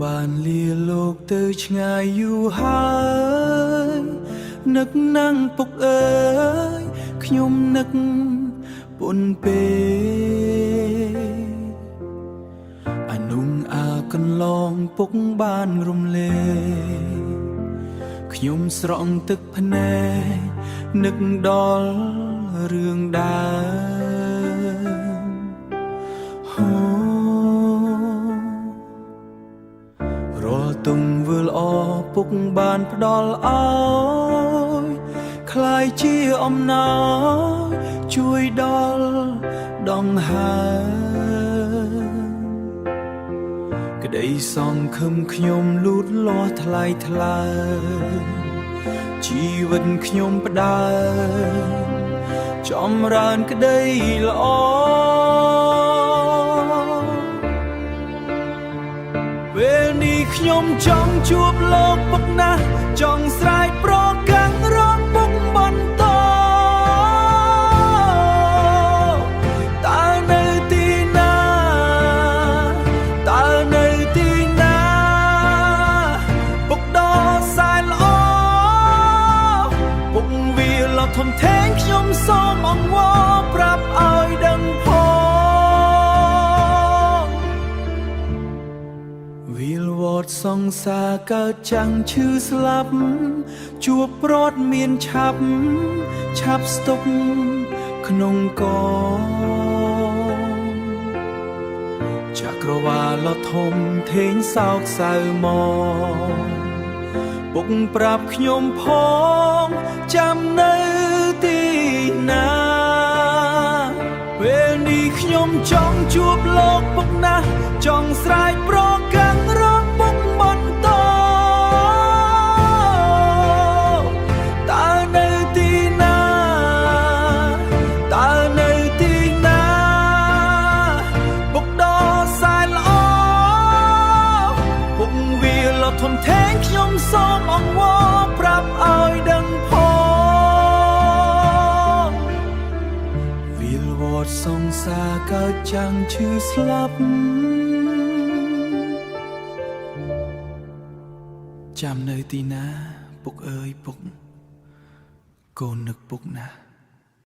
បានលាលោកទៅឆ្ងាយយូរហើយនឹកណាំងពុកអើយខ្ញុំនឹកពុនពេអានុងអាកន្លងពុកបានរំលែខ្ញុំស្រង់ទឹកភ្នែកនឹកដល់រឿងដើមរាល់ទុំវិលអពុកបានផ្ដល់ឲ្យคล้ายជាអំណោយជួយដល់ដងហើក្តីសង្ឃឹមខ្ញុំលូតលាស់ថ្លៃថ្លាជីវិតខ្ញុំផ្ដើមចម្រើនក្តីល្អពេលនេះខ្ញុំចង់ជួបលោកពុកណាស់ចង់ស្រែកប្រកាំងរកពុកបន្តតើនៅទីណាតើនៅទីណាពុកដ៏សែនល្អពុកវាលធំធេងខ្ញុំសូមអង្វរប្រាប់ឲ្យដឹងផងវាលវត្តសង្សារកើតចាំងឈឺស្លាប់ជួបប្រត់មានឆាប់ស្ទុកក្នុងកចក្រវាលធំធេងសោកសៅមកពុកប្រាប់ខ្ញុំផងចាំនៅទីណាពេលនេះខ្ញុំចង់ជួបលោកពុកណាស់ចង់ស្រែកប្រកាំងរកពុកបន្តតើនៅទីណាតើនៅទីណាពុកដ៏សែនល្អពុកវាលធំធេងខ្ញុំសូមអង្វរប្រាប់ឲ្យដឹងផងវាលវត្តសង្សារកើតចាំងឈឺស្លាប់ចាំនៅទីណាពុកអើយពុកកូននឹកពុកណាស់